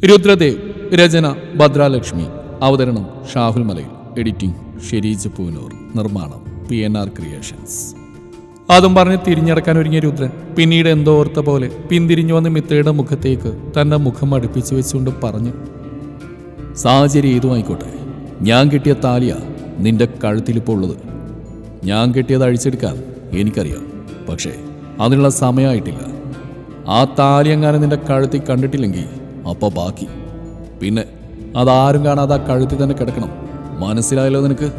രുദ്രദേവ്. രചന ഭദ്രാലക്ഷ്മി. അവതരണം ഷാഹുൽ മലയിൽ. എഡിറ്റിംഗ് ഷെരീജ് പൂനൂർ. നിർമ്മാണം PNR ക്രിയേഷൻസ്. അതും പറഞ്ഞ് തിരിഞ്ഞടക്കാൻ ഒരുങ്ങിയ രുദ്രൻ പിന്നീട് എന്തോ ഓർത്ത പോലെ പിന്തിരിഞ്ഞു വന്ന് മിത്രയുടെ മുഖത്തേക്ക് തന്റെ മുഖം അടുപ്പിച്ചു വെച്ചുകൊണ്ട് പറഞ്ഞു, സാഹചര്യം ഏതുമായിക്കോട്ടെ, ഞാൻ കിട്ടിയ താലിയാ നിന്റെ കഴുത്തിലിപ്പോൾ ഉള്ളത്. ഞാൻ കെട്ടിയത് അഴിച്ചെടുക്കാൻ എനിക്കറിയാം, പക്ഷേ അതിനുള്ള സമയമായിട്ടില്ല. ആ താലി എങ്ങാനും നിന്റെ കഴുത്തിൽ കണ്ടിട്ടില്ലെങ്കിൽ അപ്പോൾ ബാക്കി. പിന്നെ അതാരും കാണാതെ ആ കഴുത്തിൽ തന്നെ കിടക്കണം. മനസ്സിലായല്ലോ നിനക്ക്?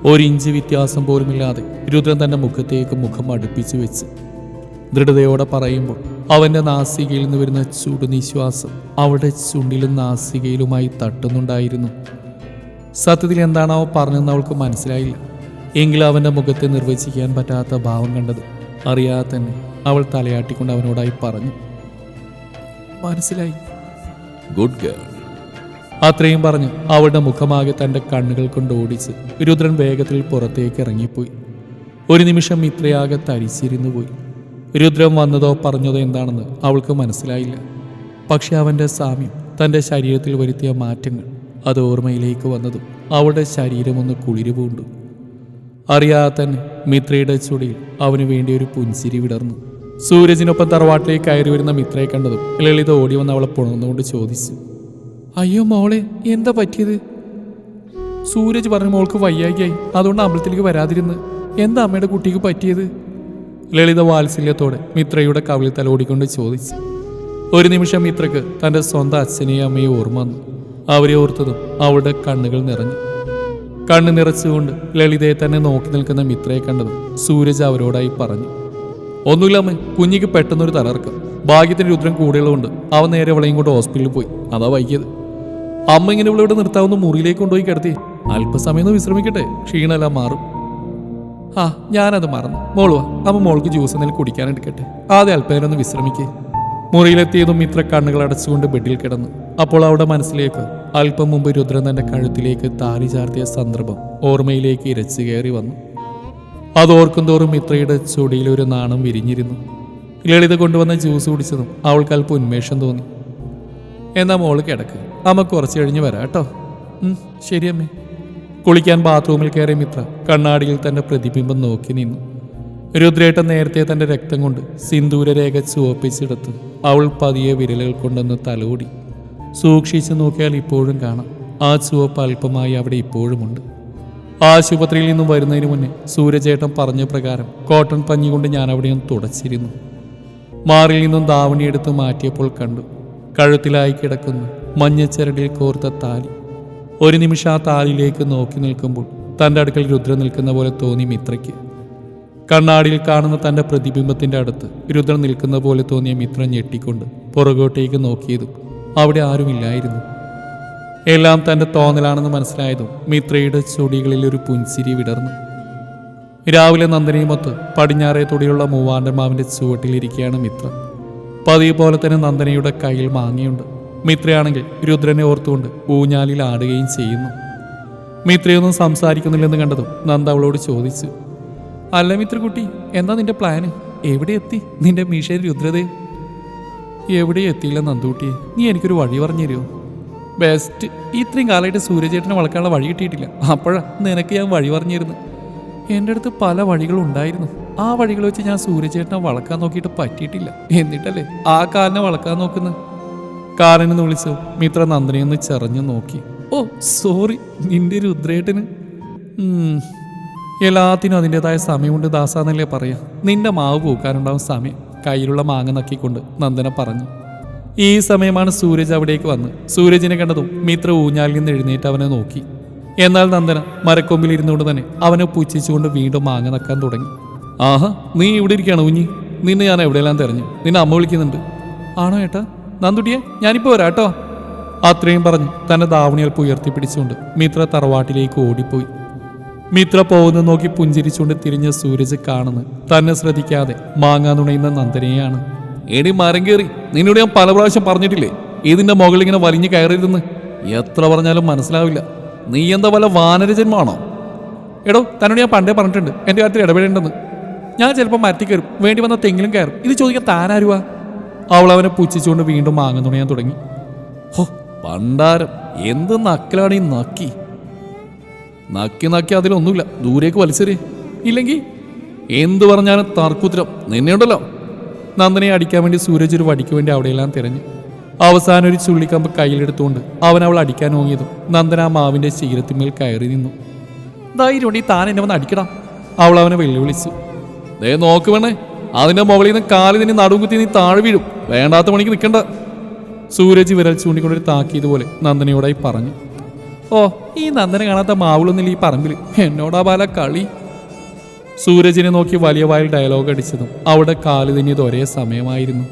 ഒരിഞ്ച് വ്യത്യാസം പോലുമില്ലാതെ രുദ്രൻ തന്റെ മുഖത്തേക്ക് മുഖം അടുപ്പിച്ചു വെച്ച് ദൃഢതയോടെ പറയുമ്പോൾ അവന്റെ നാസികയിൽ നിന്ന് വരുന്ന ചുടുനിശ്വാസം അവളുടെ ചുണ്ടിലും നാസികയിലുമായി തട്ടുന്നുണ്ടായിരുന്നു. സത്യത്തിൽ എന്താണോ പറഞ്ഞെന്ന് അവൾക്ക് മനസ്സിലായില്ല. എങ്കിലും അവന്റെ മുഖത്തെ നിർവചിക്കാൻ പറ്റാത്ത ഭാവം കണ്ടത് അറിയാതെ തന്നെ അവൾ തലയാട്ടിക്കൊണ്ട് അവനോടായി പറഞ്ഞു, മനസ്സിലായി. Good girl. അത്രയും പറഞ്ഞ് അവളുടെ മുഖമാകെ തൻ്റെ കണ്ണുകൾ കൊണ്ട് ഓടിച്ച് രുദ്രൻ വേഗത്തിൽ പുറത്തേക്ക് ഇറങ്ങിപ്പോയി. ഒരു നിമിഷം മിത്രയാകെ തരിച്ചിരുന്നു പോയി. രുദ്രൻ വന്നതോ പറഞ്ഞതോ എന്താണെന്ന് അവൾക്ക് മനസ്സിലായില്ല. പക്ഷെ അവൻ്റെ സാമ്യം, തൻ്റെ ശരീരത്തിൽ വരുത്തിയ മാറ്റങ്ങൾ, അത് ഓർമ്മയിലേക്ക് വന്നതും അവളുടെ ശരീരമൊന്ന് കുളിരുപൂണ്ടു. അറിയാതെ തന്നെ മിത്രയുടെ ചുടിയിൽ അവന് വേണ്ടി ഒരു പുഞ്ചിരി വിടർന്നു. സൂരജിനൊപ്പം തറവാട്ടിലേക്ക് കയറി വരുന്ന മിത്രയെ കണ്ടതും ലളിത ഓടി വന്ന് അവളെ പുണർന്നുകൊണ്ട് ചോദിച്ചു, അയ്യോ മോളെ, എന്താ പറ്റിയത്? സൂരജ് പറഞ്ഞ മോൾക്ക് വയ്യായിയായി, അതുകൊണ്ട് അമ്പലത്തിലേക്ക് വരാതിരുന്ന്. എന്താ അമ്മയുടെ കുട്ടിക്ക് പറ്റിയത്? ലളിത വാത്സല്യത്തോടെ മിത്രയുടെ കവിളിൽ തലോടിക്കൊണ്ട് ചോദിച്ചു. ഒരു നിമിഷം മിത്രക്ക് തൻ്റെ സ്വന്തം അച്ഛനെയും അമ്മയും ഓർമ്മ വന്നു. അവരെ ഓർത്തതും അവളുടെ കണ്ണുകൾ നിറഞ്ഞു. കണ്ണ് നിറച്ചുകൊണ്ട് ലളിതയെ തന്നെ നോക്കി നിൽക്കുന്ന മിത്രയെ കണ്ടതും സൂരജ് അവരോടായി പറഞ്ഞു, ഒന്നുമില്ല അമ്മ, കുഞ്ഞിക്ക് പെട്ടെന്നൊരു തലർക്കം. ഭാഗ്യത്തിന് രുദ്രൻ കൂടെയുള്ളതുകൊണ്ട് അവൻ നേരെ അവളെയും കൊണ്ട് ഹോസ്പിറ്റലിൽ പോയി. അതാ വൈകിയത്. അമ്മ ഇങ്ങനെ ഇവിടെ നിർത്താവുന്ന മുറിയിലേക്ക് കൊണ്ടുപോയി കിടത്തി. അല്പസമയം ഒന്ന് വിശ്രമിക്കട്ടെ, ക്ഷീണമെല്ലാം മാറും. ആ, ഞാനത് മറന്നു. മോളുവാ, അമ്മ മോൾക്ക് ജ്യൂസ് എന്തെങ്കിലും കുടിക്കാനെടുക്കട്ടെ. ആദ്യം അല്പനേരം ഒന്ന് വിശ്രമിക്കേ. മുറിയിലെത്തിയതും മിത്ര കണ്ണുകൾ അടച്ചുകൊണ്ട് ബെഡിൽ കിടന്നു. അപ്പോൾ അവളുടെ മനസ്സിലേക്ക് അല്പം മുമ്പ് രുദ്രൻ തന്റെ കഴുത്തിലേക്ക് താലി ചാർത്തിയ സന്ദർഭം ഓർമ്മയിലേക്ക് ഇരച്ചു കയറി വന്നു. അതോർക്കും തോറും മിത്രയുടെ ചുടിയിൽ ഒരു നാണം വിരിഞ്ഞിരുന്നു. ലളിത കൊണ്ടുവന്ന ജ്യൂസ് കുടിച്ചതും അവൾക്ക് അല്പം ഉന്മേഷം തോന്നി. എന്നാ മോള് കിടക്ക്, അമ്മ കുറച്ച് കഴിഞ്ഞ് വരാം കേട്ടോ. ശരിയമ്മേ. കുളിക്കാൻ ബാത്റൂമിൽ കയറിയ മിത്ര കണ്ണാടിയിൽ തന്റെ പ്രതിബിംബം നോക്കി നിന്നു. രുദ്രേട്ടൻ നേരത്തെ തന്റെ രക്തം കൊണ്ട് സിന്ദൂരരേഖ ചുവപ്പിച്ചെടുത്ത് അവൾ പതിയെ വിരലുകൾ കൊണ്ടൊന്ന് തലോടി. സൂക്ഷിച്ചു നോക്കിയാൽ ഇപ്പോഴും കാണാം ആ ചുവപ്പ് അല്പമായി അവിടെ ഇപ്പോഴുമുണ്ട്. ആശുപത്രിയിൽ നിന്നും വരുന്നതിന് മുന്നേ സൂര്യചേട്ടൻ പറഞ്ഞ പ്രകാരം കോട്ടൺ പഞ്ഞി കൊണ്ട് ഞാൻ അവിടെയൊന്ന് തുടച്ചിരുന്നു. മാറിൽ നിന്നും ദാവണി എടുത്ത് മാറ്റിയപ്പോൾ കണ്ടു കഴുത്തിലായി കിടക്കുന്ന മഞ്ഞച്ചരടിൽ കോർത്ത താലി. ഒരു നിമിഷം ആ താലിയിലേക്ക് നോക്കി നിൽക്കുമ്പോൾ തൻ്റെ അടുക്കൽ രുദ്രൻ നിൽക്കുന്ന പോലെ തോന്നി മിത്രയ്ക്ക്. കണ്ണാടിയിൽ കാണുന്ന തൻ്റെ പ്രതിബിംബത്തിൻ്റെ അടുത്ത് രുദ്രൻ നിൽക്കുന്ന പോലെ തോന്നിയ മിത്ര ഞെട്ടിക്കൊണ്ട് പുറകോട്ടേക്ക് നോക്കിയതും അവിടെ ആരുമില്ലായിരുന്നു. എല്ലാം തൻ്റെ തോന്നലാണെന്ന് മനസ്സിലായതും മിത്രയുടെ ചുടികളിൽ ഒരു പുഞ്ചിരി വിടർന്നു. രാവിലെ നന്ദനയുമൊത്ത് പടിഞ്ഞാറേ തൊടിയുള്ള മൂവാണ്ടമാവിൻ്റെ ചുവട്ടിലിരിക്കുകയാണ് മിത്ര. പതിവ് പോലെ തന്നെ നന്ദനയുടെ കയ്യിൽ മാങ്ങയുണ്ട്. മിത്രയാണെങ്കിൽ രുദ്രനെ ഓർത്തുകൊണ്ട് ഊഞ്ഞാലിൽ ആടുകയും ചെയ്യുന്നു. മിത്രയൊന്നും സംസാരിക്കുന്നില്ലെന്ന് കണ്ടതും നന്ദ അവളോട് ചോദിച്ചു, അല്ല മിത്രക്കുട്ടി, എന്താ നിന്റെ പ്ലാന്? എവിടെ എത്തി നിന്റെ മീശയിൽ രുദ്രദേവ്? എവിടെ എത്തിയില്ല നന്ദുകുട്ടിയെ, നീ എനിക്കൊരു വഴി പറഞ്ഞു തരുമോ? ബെസ്റ്റ്. ഇത്രയും കാലമായിട്ട് സൂര്യചേട്ടനെ വളക്കാനുള്ള വഴി കിട്ടിയിട്ടില്ല. അപ്പോഴാ നിനക്ക് ഞാൻ വഴി പറഞ്ഞിരുന്നു. എൻ്റെ അടുത്ത് പല വഴികളും ഉണ്ടായിരുന്നു. ആ വഴികൾ വെച്ച് ഞാൻ സൂര്യചേട്ടനെ വളക്കാൻ നോക്കിയിട്ട് പറ്റിയിട്ടില്ല. എന്നിട്ടല്ലേ ആ കാലിനെ വളക്കാൻ നോക്കുന്നത്? കാലിനെന്ന് വിളിച്ചു മിത്ര നന്ദനെയൊന്ന് ചെറഞ്ഞു നോക്കി. ഓ സോറി, നിന്റെ രുദ്രേട്ടന് എല്ലാത്തിനും അതിൻ്റെതായ സമയമുണ്ട് ദാസാന്നല്ലേ പറയാ. നിന്റെ മാവ് പൂക്കാനുണ്ടാവും സമയം. കയ്യിലുള്ള മാങ്ങ നക്കിക്കൊണ്ട് നന്ദന പറഞ്ഞു. ഈ സമയമാണ് സൂരജ് അവിടേക്ക് വന്ന്. സൂരജിനെ കണ്ടതും മിത്ര ഊഞ്ഞാലിൽ നിന്ന് എഴുന്നേറ്റ് അവനെ നോക്കി. എന്നാൽ നന്ദന മരക്കൊമ്പിൽ ഇരുന്നുകൊണ്ട് തന്നെ അവനെ പുച്ഛിച്ചുകൊണ്ട് വീണ്ടും മാങ്ങ നക്കാൻ തുടങ്ങി. ആഹാ, നീ ഇവിടെ ഇരിക്കുകയാണ് കുഞ്ഞി. നിന്നെ ഞാൻ എവിടെയെല്ലാം തെരഞ്ഞു. നിന്നെ അമ്മ വിളിക്കുന്നുണ്ട്. ആണോ ഏട്ടാ? നന്ദുട്ടിയെ, ഞാനിപ്പോൾ വരാട്ടോ. അത്രയും പറഞ്ഞ് തന്റെ ദാവണി അല്പം ഉയർത്തിപ്പിടിച്ചുകൊണ്ട് മിത്ര തറവാട്ടിലേക്ക് ഓടിപ്പോയി. മിത്ര പോകുന്നത് നോക്കി പുഞ്ചിരിച്ചുകൊണ്ട് തിരിഞ്ഞ സൂരജ് കാണുന്നു തന്നെ ശ്രദ്ധിക്കാതെ മാങ്ങാ നുണയുന്ന നന്ദനയെയാണ്. എടി മരം കയറി, നിന്നോട് ഞാൻ പല പ്രാവശ്യം പറഞ്ഞിട്ടില്ലേ ഇതിന്റെ മുകളിൽ ഇങ്ങനെ വലിഞ്ഞു കയറിയിരുന്ന്? എത്ര പറഞ്ഞാലും മനസ്സിലാവില്ല. നീ എന്താ വല്ല വാനരജന്മാണോ? എടോ, തന്നോട് ഞാൻ പണ്ടേ പറഞ്ഞിട്ടുണ്ട് എൻ്റെ കാര്യത്തിൽ ഇടപെടേണ്ടെന്ന്. ഞാൻ ചിലപ്പോൾ മരത്തിൽ കയറും, വേണ്ടി വന്ന തെങ്ങിലും കയറും. ഇത് ചോദിക്കാൻ താനാരുവാ? അവൾ അവനെ പുച്ഛിച്ചുകൊണ്ട് വീണ്ടും മാങ്ങ തുണയാൻ തുടങ്ങി. ഹോ പണ്ടാരം, എന്ത് നക്കലാണ് ഈ നക്കി നക്കി അതിലൊന്നുമില്ല, ദൂരേക്ക് വലിച്ചെറിയ. ഇല്ലെങ്കിൽ എന്തു പറഞ്ഞാലും തർക്കുത്തരം നിന്നെയുണ്ടല്ലോ. നന്ദനെ അടിക്കാൻ വേണ്ടി സൂരജ് ഒരു വടിക്ക് വേണ്ടി അവിടെയെല്ലാം തിരഞ്ഞു. അവസാനം ഒരു ചുള്ളിക്കമ്പ് കയ്യിലെടുത്തുകൊണ്ട് അവൾ അടിക്കാൻ ഓങ്ങിയതും നന്ദന ആ മാവിന്റെ ശീലത്തിന്മേൽ കയറി നിന്നു. ധൈര്യമുണ്ടെങ്കിൽ താൻ എന്നെ വന്ന് അടിക്കണം, അവൾ അവനെ വെല്ലുവിളിച്ചു. ദേ നോക്ക് വേണേ, അതിന്റെ മുകളിൽ നിന്ന് കാല് തന്നെ നടുവും കുത്തി നീ താഴെ വീഴും, വേണ്ടാത്ത പണിക്ക് നിൽക്കണ്ട. സൂരജ് വിരൽ ചൂണ്ടിക്കൊണ്ടൊരു താക്കിയതുപോലെ നന്ദനയോടായി പറഞ്ഞു. ഓ, ഈ നന്ദനെ കാണാത്ത മാവുളൊന്നില്ല ഈ പറമ്പിൽ, എന്നോടാ ബാല കളി. സൂരജിനെ നോക്കി വലിയ വായിൽ ഡയലോഗ് അടിച്ചതും അവിടെ കാല് തന്നിയത് ഒരേ സമയമായിരുന്നു.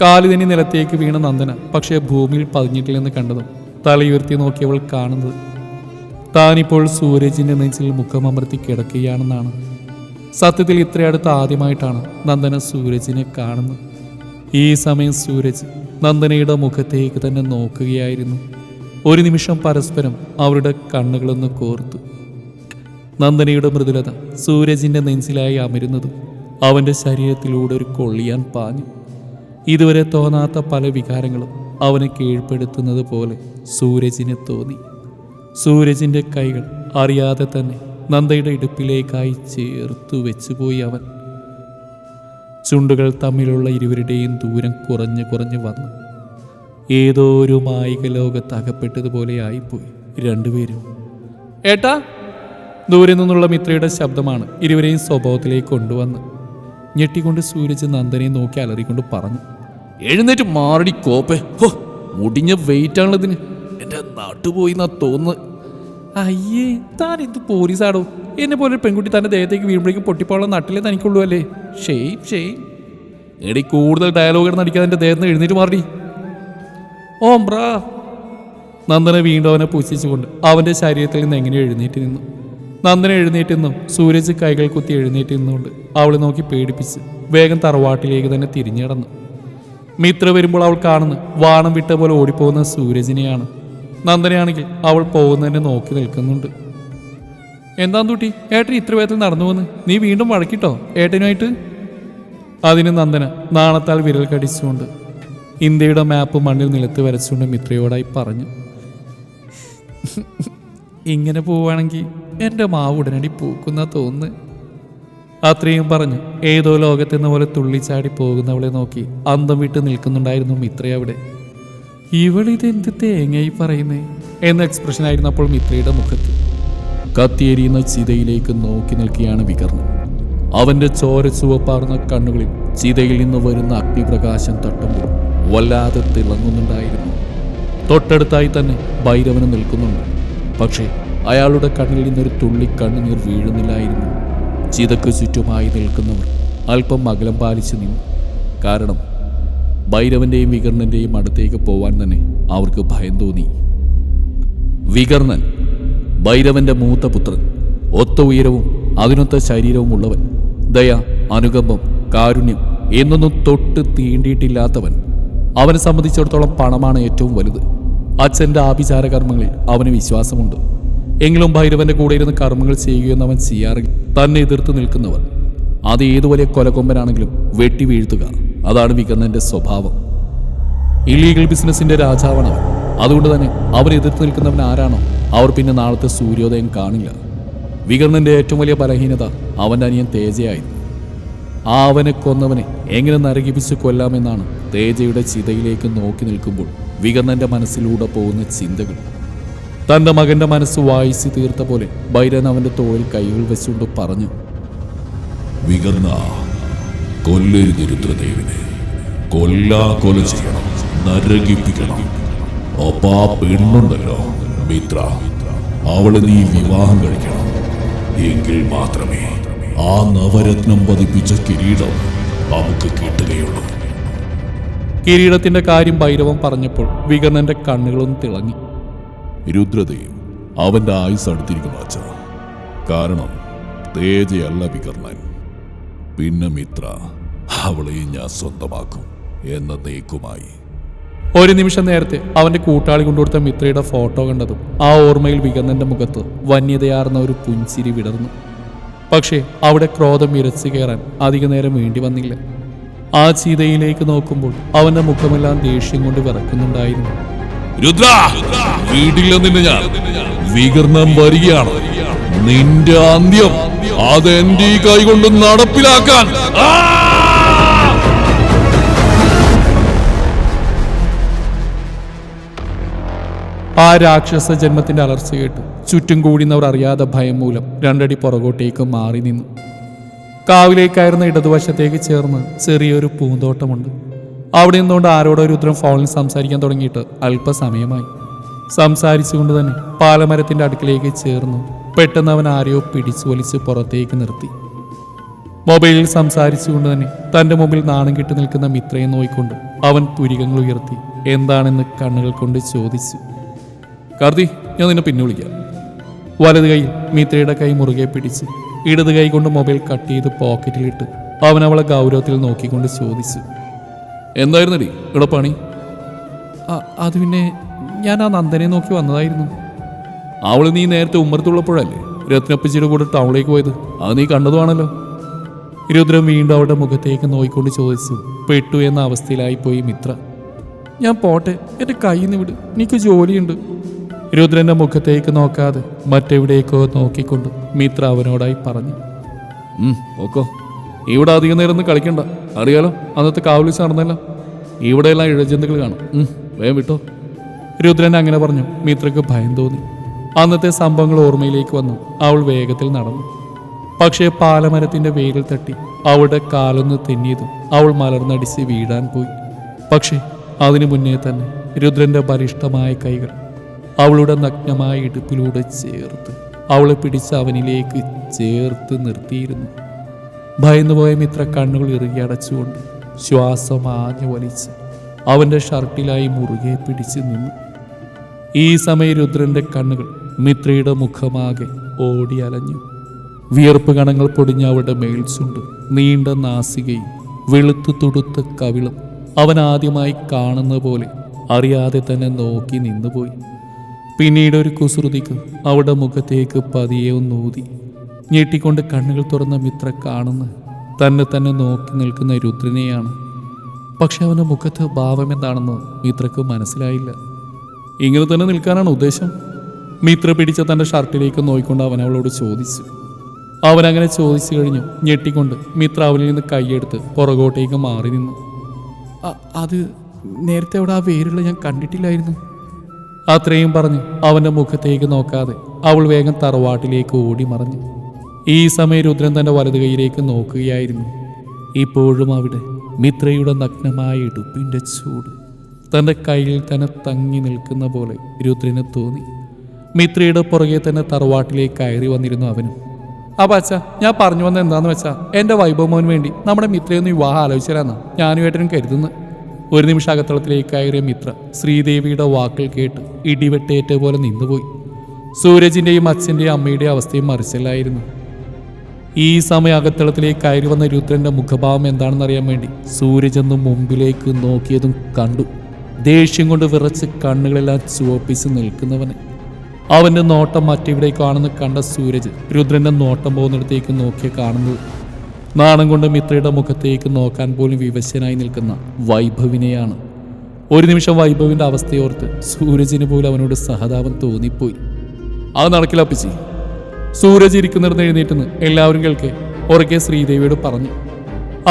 കാല് തന്നെ നിലത്തേക്ക് വീണ നന്ദന പക്ഷേ ഭൂമിയിൽ പതിഞ്ഞിട്ടില്ലെന്ന് കണ്ടതും തലയുയർത്തി നോക്കിയവൾ കാണുന്നത് താനിപ്പോൾ സൂരജിന്റെ നെഞ്ചിൽ മുഖമമർത്തി കിടക്കുകയാണെന്നാണ്. സത്യത്തിൽ ഇത്രയടുത്ത് ആദ്യമായിട്ടാണ് നന്ദന സൂരജിനെ കാണുന്നത്. ഈ സമയം സൂരജ് നന്ദനയുടെ മുഖത്തേക്ക് തന്നെ നോക്കുകയായിരുന്നു. ഒരു നിമിഷം പരസ്പരം അവരുടെ കണ്ണുകളൊന്ന് കോർത്തു. നന്ദനയുടെ മൃദുലത സൂരജിന്റെ നെഞ്ചിലായി അമരുന്നതും അവന്റെ ശരീരത്തിലൂടെ ഒരു കൊള്ളിയാൻ പാഞ്ഞു. ഇതുവരെ തോന്നാത്ത പല വികാരങ്ങളും അവനെ കീഴ്പ്പെടുത്തുന്നത് പോലെ സൂരജിനെ തോന്നി. സൂരജിന്റെ കൈകൾ അറിയാതെ തന്നെ നന്ദയുടെ ഇടുപ്പിലേക്കായി ചേർത്തു വെച്ചുപോയി അവൻ. ചുണ്ടുകൾ തമ്മിലുള്ള ഇരുവരുടെയും ദൂരം കുറഞ്ഞു കുറഞ്ഞു വന്നു. ഏതോ ഒരു മായിക ലോകത്ത് അകപ്പെട്ടതുപോലെ ആയിപ്പോയി രണ്ടുപേരും. ഏട്ടാ, ദൂരെ നിന്നുള്ള മിത്രയുടെ ശബ്ദമാണ് ഇരുവരെയും സ്വഭാവത്തിലേക്ക് കൊണ്ടുവന്ന്. ഞെട്ടിക്കൊണ്ട് സൂരജ് നന്ദനെ നോക്കി അലറിക്കൊണ്ട് പറഞ്ഞു. എഴുന്നേറ്റ് മാറടി കോപ്പേ, ഹോ മുടിഞ്ഞ വെയിറ്റാണല്ലോ ഇതിന്, എൻ്റെ നാട്ടുപോയി എന്നാ തോന്നുന്നത്. അയ്യേ, താൻ എന്ത് പോലീസാടോ, എന്നെ പോലെ ഒരു പെൺകുട്ടി തൻ്റെ ദേഹത്തേക്ക് വീഴുമ്പോഴേക്കും പൊട്ടിപ്പോളെ നട്ടിലേ തനിക്കുള്ളൂ അല്ലേ? ഷെയ് എടി, കൂടുതൽ ഡയലോഗ് നടിക്കാതെ എൻ്റെ ദേഹത്ത് എഴുന്നേറ്റ് മാറടി. ഓം ബ്രാ. നന്ദന വീണ്ടും അവനെ പുച്ഛിച്ചുകൊണ്ട് അവൻ്റെ ശരീരത്തിൽ നിന്ന് എങ്ങനെ എഴുന്നേറ്റ് നിന്നു. നന്ദന എഴുന്നേറ്റ് നിന്നും സൂരജ് കൈകൾ കുത്തി എഴുന്നേറ്റ് നിന്നുകൊണ്ട് അവളെ നോക്കി പേടിപ്പിച്ച് വേഗം തറവാട്ടിലേക്ക് തന്നെ തിരിഞ്ഞു കിടന്നു. മിത്ര വരുമ്പോൾ അവൾ കാണുന്നു വാണം വിട്ട പോലെ ഓടിപ്പോകുന്ന സൂരജിനെയാണ്. നന്ദനയാണെങ്കിൽ അവൾ പോകുന്നതിനെ നോക്കി നിൽക്കുന്നുണ്ട്. എന്താ തൂട്ടി, ഏട്ടൻ ഇത്ര വേഗത്തിൽ നടന്നു വന്ന്, നീ വീണ്ടും വഴക്കിട്ടോ ഏട്ടനുമായിട്ട്? അതിന് നന്ദന നാണത്താൽ വിരൽ കടിച്ചുകൊണ്ട് ഇന്ത്യയുടെ മാപ്പ് മണ്ണിൽ നിലത്ത് വരച്ചുകൊണ്ട് മിത്രയോടായി പറഞ്ഞു. ഇങ്ങനെ പോവുകയാണെങ്കിൽ എൻ്റെ മാവ് ഉടനടി പൂക്കുന്ന തോന്നുന്നു. അത്രയും പറഞ്ഞ് ഏതോ ലോകത്തെന്ന പോലെ തുള്ളിച്ചാടി പോകുന്നവളെ നോക്കി അന്തം വിട്ട് നിൽക്കുന്നുണ്ടായിരുന്നു മിത്ര അവിടെ. ഇവളിതെന്ത് തേങ്ങയായി പറയുന്നേ എന്ന എക്സ്പ്രഷൻ ആയിരുന്നു അപ്പോൾ മിത്രയുടെ മുഖത്ത്. കത്തിയെരിയുന്ന ചിതയിലേക്ക് നോക്കി നിൽക്കുകയാണ് വികർണൻ. അവന്റെ ചോര ചുവപ്പാർന്ന കണ്ണുകളിൽ ചിതയിൽ നിന്ന് വരുന്ന അഗ്നിപ്രകാശം തട്ടുമ്പോൾ വല്ലാതെ തിളങ്ങുന്നുണ്ടായിരുന്നു. തൊട്ടടുത്തായി തന്നെ ഭൈരവന് നിൽക്കുന്നുണ്ട്. പക്ഷേ അയാളുടെ കണ്ണിൽ നിന്നൊരു തുള്ളി കണ്ണുനീർ വീഴുന്നില്ലായിരുന്നു. ചിതക്ക് ചുറ്റുമായി നിൽക്കുന്നവർ അല്പം അകലം പാലിച്ചു നിന്നു. കാരണം ഭൈരവന്റെയും വികർണന്റെയും അടുത്തേക്ക് പോവാൻ തന്നെ അവർക്ക് ഭയം തോന്നി. വികർണൻ ഭൈരവന്റെ മൂത്ത പുത്രൻ, ഒത്ത ഉയരവും അതിനൊത്ത ശരീരവും ഉള്ളവൻ, ദയ, അനുകമ്പം, കാരുണ്യം എന്നൊന്നും തൊട്ട് തീണ്ടിയിട്ടില്ലാത്തവൻ. അവനെ സംബന്ധിച്ചിടത്തോളം പണമാണ് ഏറ്റവും വലുത്. അച്ഛൻ്റെ ആഭിചാര കർമ്മങ്ങളിൽ അവന് വിശ്വാസമുണ്ട്. എങ്കിലും ഭൈരവന്റെ കൂടെ ഇരുന്ന് കർമ്മങ്ങൾ ചെയ്യുകയെന്ന് അവൻ ചെയ്യാറില്ല. തന്നെ എതിർത്ത് നിൽക്കുന്നവൻ, അത് ഏതു വലിയ കൊലകൊമ്പനാണെങ്കിലും വെട്ടി വീഴ്ത്തുക, അതാണ് വികർണന്റെ സ്വഭാവം. ഇല്ലീഗൽ ബിസിനസിന്റെ രാജാവാണ് അവൻ. അതുകൊണ്ട് തന്നെ അവൻ എതിർത്ത് നിൽക്കുന്നവൻ ആരാണോ അവർ പിന്നെ നാളത്തെ സൂര്യോദയം കാണില്ല. വികർണന്റെ ഏറ്റവും വലിയ ബലഹീനത അവൻ്റെ അനിയൻ തേജയായിരുന്നു. ആ അവനെ കൊന്നവനെ എങ്ങനെ നരകിപ്പിച്ച് കൊല്ലാമെന്നാണ് തേജയുടെ ചിതയിലേക്ക് നോക്കി നിൽക്കുമ്പോൾ വികർണന്റെ മനസ്സിലൂടെ പോകുന്ന ചിന്തകൾ. തൻ്റെ മകന്റെ മനസ്സ് വായിച്ചു തീർത്ത പോലെ ഭൈരവൻ അവന്റെ തോളിൽ കൈകൾ വെച്ചുകൊണ്ട് പറഞ്ഞു. വികർണ, കൊല്ലരുത് രുദ്രദേവിനെ, കൊല ചെയ്യണം, നരകിപ്പിക്കണം. അപ്പൊ ആ പെണ്ണുണ്ടല്ലോ മിത്ര, അവളെ നീ വിവാഹം കഴിക്കണം. എങ്കിൽ മാത്രമേ ആ നവരത്നം പതിപ്പിച്ച കിരീടം നമുക്ക് കിട്ടുകയുള്ളൂ. കിരീടത്തിന്റെ കാര്യം ഭൈരവൻ പറഞ്ഞപ്പോൾ വികർണന്റെ കണ്ണുകളൊന്നും തിളങ്ങി. രുദ്രദേവ് അവന്റെ ആയുസ് അടുത്തിരിക്കുന്നു അച്ഛ. കാരണം തേജയല്ല വികർണൻ, പിന്നെ മിത്ര, അവളെ ഞാൻ സ്വന്തമാക്കും എന്ന നീക്കുമായി. ഒരു നിമിഷം നേരത്തെ അവന്റെ കൂട്ടാളി കൊണ്ടുകൊടുത്ത മിത്രയുടെ ഫോട്ടോ കണ്ടതും ആ ഓർമ്മയിൽ വികർണന്റെ മുഖത്ത് വന്യതയാർന്ന ഒരു പുഞ്ചിരി വിടർന്നു. പക്ഷേ അവിടെ ക്രോധം ഇരച്ചു കയറാൻ അധിക നേരം വേണ്ടി വന്നില്ല. ആ ചീതയിലേക്ക് നോക്കുമ്പോൾ അവന്റെ മുഖമെല്ലാം ദേഷ്യം കൊണ്ട് വിറക്കുന്നുണ്ടായിരുന്നു. രുദ്ര, വീട്ടിൽ നിന്നെ ഞാൻ വികർണം വരികയാണ്. നിന്റെ അന്ത്യം അതെന്റെ ഈ കൈ കൊണ്ട് നടപ്പിലാക്കാൻ. ആ രാക്ഷസ ജന്മത്തിന്റെ അലർച്ച കേട്ട് ചുറ്റും കൂടിയുന്നവർ അറിയാതെ ഭയം മൂലം രണ്ടടി പുറകോട്ടേക്ക് മാറി നിന്നു. കാവിലേക്കായിരുന്ന ഇടതുവശത്തേക്ക് ചേർന്ന് ചെറിയൊരു പൂന്തോട്ടമുണ്ട്. അവിടെ നിന്നുകൊണ്ട് ആരോടോ രുദ്രൻ ഫോണിൽ സംസാരിക്കാൻ തുടങ്ങിയിട്ട് അല്പസമയമായി. സംസാരിച്ചുകൊണ്ട് തന്നെ പാലമരത്തിന്റെ അടുക്കിലേക്ക് ചേർന്നു. പെട്ടെന്ന് അവൻ ആരെയോ പിടിച്ചു വലിച്ച് പുറത്തേക്ക് നിർത്തി. മൊബൈലിൽ സംസാരിച്ചുകൊണ്ട് തന്നെ തന്റെ മുമ്പിൽ നാണം കെട്ടി നിൽക്കുന്ന മിത്രയെ നോയിക്കൊണ്ട് അവൻ പുരികങ്ങൾ ഉയർത്തി എന്താണെന്ന് കണ്ണുകൾ കൊണ്ട് ചോദിച്ചു. കാർത്തി, ഞാൻ നിന്നെ പിന്നെ വിളിക്കാം. വലത് കൈ മിത്രയുടെ കൈ മുറുകെ പിടിച്ച് ഇടത് കൈ കൊണ്ട് മൊബൈൽ കട്ട് ചെയ്ത് പോക്കറ്റിലിട്ട് അവൻ അവളെ ഗൗരവത്തിൽ നോക്കിക്കൊണ്ട് ചോദിച്ചു. എന്തായിരുന്നടി ഇവിടെ പണി? അത് പിന്നെ ഞാൻ ആ നന്ദനെ നോക്കി വന്നതായിരുന്നു. അവള് നീ നേരത്തെ ഉമ്മറത്തുള്ളപ്പോഴല്ലേ രത്നപ്പച്ചിയുടെ കൂടെ ടൗണിലേക്ക് പോയത്? അത് നീ കണ്ടതുമാണല്ലോ. രുദ്രൻ വീണ്ടും അവളുടെ മുഖത്തേക്ക് നോക്കിക്കൊണ്ട് ചോദിച്ചു. പെട്ടു എന്ന അവസ്ഥയിലായി പോയി മിത്ര. ഞാൻ പോട്ടെ, എൻ്റെ കയ്യിൽ നിന്ന് വിട്, എനിക്ക് ജോലിയുണ്ട്. രുദ്രന്റെ മുഖത്തേക്ക് നോക്കാതെ മറ്റെവിടേക്കോ നോക്കിക്കൊണ്ട് മിത്ര അവനോടായി പറഞ്ഞു. ഓക്കോ, ഇവിടെ അധികം നേരം ഒന്നും കളിക്കണ്ട. അറിയാലോ, അന്നത്തെ കാവലിച്ച് നടന്നല്ലോ. ഇവിടെയെല്ലാം ഇഴജന്തുക്കൾ കാണും. വേഗം വിട്ടോ. രുദ്രൻ അങ്ങനെ പറഞ്ഞു. മിത്രക്ക് ഭയം തോന്നി. അന്നത്തെ സംഭവങ്ങൾ ഓർമ്മയിലേക്ക് വന്നു. അവൾ വേഗത്തിൽ നടന്നു. പക്ഷേ പാലമരത്തിന്റെ വേരിൽ തട്ടി അവളുടെ കാലൊന്ന് തെന്നിയതും അവൾ മലർന്നടിച്ച് വീഴാൻ പോയി. പക്ഷേ അതിനു മുന്നേ തന്നെ രുദ്രന്റെ ബലിഷ്ഠമായ കൈകൾ അവളുടെ നഗ്നമായ ഇടുപ്പിലൂടെ ചേർത്ത് അവളെ പിടിച്ച് അവനിലേക്ക് ചേർത്ത് നിർത്തിയിരുന്നു. ഭയന്നുപോയ മിത്ര കണ്ണുകൾ ഇറുകി അടച്ചുകൊണ്ട് ശ്വാസം ആഞ്ഞു വലിച്ച് അവന്റെ ഷർട്ടിലായി മുറുകെ പിടിച്ചു നിന്നു. ഈ സമയം രുദ്രന്റെ കണ്ണുകൾ മിത്രയുടെ മുഖമാകെ ഓടി അലഞ്ഞു. വിയർപ്പ് കണങ്ങൾ പൊടിഞ്ഞ അവളുടെ മേൽച്ചുണ്ട്, നീണ്ട നാസികയും വെളുത്തു തുടുത്ത കവിളും അവൻ ആദ്യമായി കാണുന്ന പോലെ അറിയാതെ തന്നെ നോക്കി നിന്നുപോയി. പിന്നീട് ഒരു കുസൃതിക്ക് അവളുടെ മുഖത്തേക്ക് പതിയെ ഒന്നൂതി. ഞെട്ടിക്കൊണ്ട് കണ്ണുകൾ തുറന്ന മിത്ര കാണുന്ന തന്നെ തന്നെ നോക്കി നിൽക്കുന്ന രുദ്രനെയാണ്. പക്ഷെ അവൻ്റെ മുഖത്ത് ഭാവം എന്താണെന്ന് മിത്രക്ക് മനസ്സിലായില്ല. ഇങ്ങനെ തന്നെ നിൽക്കാനാണ് ഉദ്ദേശം? മിത്ര പിടിച്ച തൻ്റെ ഷർട്ടിലേക്ക് നോക്കിക്കൊണ്ട് അവൻ അവളോട് ചോദിച്ചു. അവനങ്ങനെ ചോദിച്ചു കഴിഞ്ഞു. ഞെട്ടിക്കൊണ്ട് മിത്ര അവനിൽ നിന്ന് കൈയെടുത്ത് പുറകോട്ടേക്ക് മാറി നിന്നു. അത് നേരത്തെ അവിടെ ആ വേരുള്ള ഞാൻ കണ്ടിട്ടില്ലായിരുന്നു. അത്രയും പറഞ്ഞ് അവൻ്റെ മുഖത്തേക്ക് നോക്കാതെ അവൾ വേഗം തറവാട്ടിലേക്ക് ഓടി മറഞ്ഞു. ഈ സമയം രുദ്രൻ തൻ്റെ വലതു കൈയിലേക്ക് നോക്കുകയായിരുന്നു. ഇപ്പോഴും അവിടെ മിത്രയുടെ നഗ്നമായ ഇടുപ്പിൻ്റെ ചൂട് തൻ്റെ കയ്യിൽ തന്നെ തങ്ങി നിൽക്കുന്ന പോലെ രുദ്രന് തോന്നി. മിത്രയുടെ പുറകെ തന്നെ തറവാട്ടിലേക്ക് കയറി വന്നിരുന്നു അവനും. അപ്പം അച്ഛാ, ഞാൻ പറഞ്ഞു വന്നത് എന്താന്ന് വെച്ചാൽ എൻ്റെ വൈഭവമോന് വേണ്ടി നമ്മുടെ മിത്രയൊന്ന് വിവാഹം ആലോചിച്ചാലെന്നാ ഞാനും ഏട്ടനും കരുതുന്നത്. ഒരു നിമിഷം അകത്തളത്തിലേക്ക് കയറിയ മിത്ര ശ്രീദേവിയുടെ വാക്കുകൾ കേട്ട് ഇടിവെട്ടേറ്റ പോലെ നിന്നുപോയി. സൂരജിൻ്റെയും അച്ഛൻ്റെയും അമ്മയുടെയും അവസ്ഥയും മറിച്ചല്ലായിരുന്നു. ഈ സമയം അകത്തളത്തിലേക്ക് കയറി വന്ന രുദ്രന്റെ മുഖഭാവം എന്താണെന്നറിയാൻ വേണ്ടി സൂരജ് മുമ്പിലേക്ക് നോക്കിയതും കണ്ടു. ദേഷ്യം കൊണ്ട് വിറച്ച് കണ്ണുകളെല്ലാം ചുവപ്പിച്ച് നിൽക്കുന്നവന്. അവൻ്റെ നോട്ടം മറ്റെവിടേക്കാണെന്ന് കണ്ട സൂരജ് രുദ്രന്റെ നോട്ടം പോകുന്നിടത്തേക്ക് നോക്കിയ കാണുന്നത് നാണം കൊണ്ട് മിത്രയുടെ മുഖത്തേക്ക് നോക്കാൻ പോലും വിവശനായി നിൽക്കുന്ന വൈഭവിനെയാണ്. ഒരു നിമിഷം വൈഭവിൻ്റെ അവസ്ഥയോർത്ത് സൂരജിന് പോലും അവനോട് സഹതാപം തോന്നിപ്പോയി. അത് നടക്കില്ല അപ്പിച്ചി. സൂരജ് ഇരിക്കുന്നിടന്ന് എഴുന്നേറ്റെന്ന് എല്ലാവരും കേൾക്കെ ഉറക്കെ ശ്രീദേവിയോട് പറഞ്ഞു.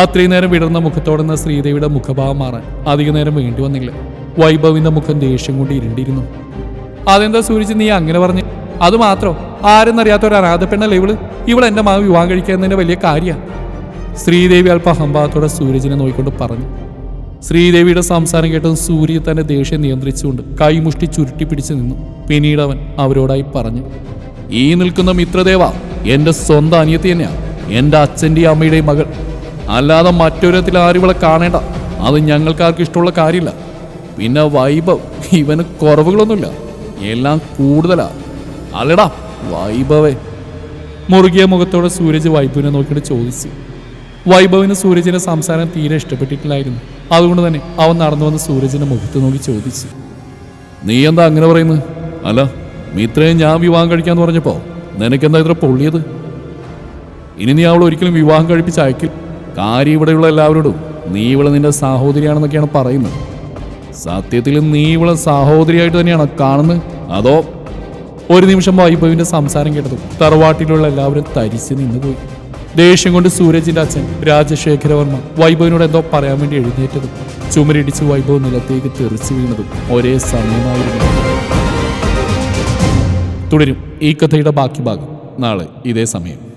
അത്രയും നേരം വിടർന്ന മുഖത്തോടെ നിന്ന് ശ്രീദേവിയുടെ മുഖഭാവം മാറാൻ അധിക നേരം വേണ്ടി വന്നില്ല. വൈഭവിന്റെ മുഖം ദേഷ്യം കൊണ്ട് ഇരുണ്ടിരുന്നു. അതെന്താ സൂരജ് നീ അങ്ങനെ പറഞ്ഞു? അത് മാത്രം ആരെന്നറിയാത്ത ഒരു അനാഥ പെണ്ണല്ലേ ഇവൾ എൻ്റെ മകൻ വിവാഹം കഴിക്കുന്നതിൻ്റെ വലിയ കാര്യമാണ്. ശ്രീദേവി അല്പ അഹംഭാവത്തോടെ സൂരജിനെ നോക്കിക്കൊണ്ട് പറഞ്ഞു. ശ്രീദേവിയുടെ സംസാരം കേട്ടതും സൂര്യ തന്റെ ദേഷ്യം നിയന്ത്രിച്ചുകൊണ്ട് കൈമുഷ്ടി ചുരുട്ടി പിടിച്ചു നിന്നു. പിന്നീട് അവൻ അവരോടായി പറഞ്ഞു. ഈ നിൽക്കുന്ന മിത്രദേവ എൻ്റെ സ്വന്തം അനിയത്തി തന്നെയാണ്, എൻ്റെ അച്ഛൻ്റെയും അമ്മയുടെയും മകൾ. അല്ലാതെ മറ്റൊരത്തിൽ ആരും ഇവളെ കാണേണ്ട. അത് ഞങ്ങൾക്കാർക്കും ഇഷ്ടമുള്ള കാര്യമില്ല. പിന്നെ വൈഭവ്, ഇവന് കുറവുകളൊന്നുമില്ല, എല്ലാം കൂടുതലാ. അല്ലടാ വൈഭവേ? മുറുകിയ മുഖത്തോടെ സൂരജ് വൈഭവിനെ നോക്കിയിട്ട് ചോദിച്ചു. വൈഭവിന് സൂരജിന്റെ സംസാരം തീരെ ഇഷ്ടപ്പെട്ടിട്ടില്ലായിരുന്നു. അതുകൊണ്ട് തന്നെ അവൻ നടന്നു വന്ന് സൂരജിന്റെ മുഖത്ത് നോക്കി ചോദിച്ചു. നീ എന്താ അങ്ങനെ പറയുന്നത്? അല്ല, മിത്രയെ ഞാൻ വിവാഹം കഴിക്കാന്ന് പറഞ്ഞപ്പോ നിനക്കെന്താ ഇത്ര പൊള്ളിയത്? ഇനി നീ അവൾ ഒരിക്കലും വിവാഹം കഴിപ്പിച്ച് അയക്കില്ല. കാര്യം ഇവിടെയുള്ള എല്ലാവരോടും നീ ഇവളെ നിന്റെ സഹോദരിയാണെന്നൊക്കെയാണ് പറയുന്നത്. സത്യത്തിൽ നീ ഇവളെ സഹോദരിയായിട്ട് തന്നെയാണ് കാണുന്നത്, അതോ? ഒരു നിമിഷം വൈഭവിന്റെ സംസാരം കേട്ടതും തറവാട്ടിലുള്ള എല്ലാവരും തരിച്ച് നിന്നുപോയി. ദേഷ്യം കൊണ്ട് സൂരജിന്റെ അച്ഛൻ രാജശേഖരവർമ്മ വൈഭവിനോട് എന്തോ പറയാൻ വേണ്ടി എഴുന്നേറ്റതും ചുമരിടിച്ച് വൈഭവ് നിലത്തേക്ക് തെറിച്ചു വീണതും ഒരേ സമയമായിരുന്നു. തുടരും ഈ കഥയുടെ ബാക്കി ഭാഗം നാളെ ഇതേ സമയം.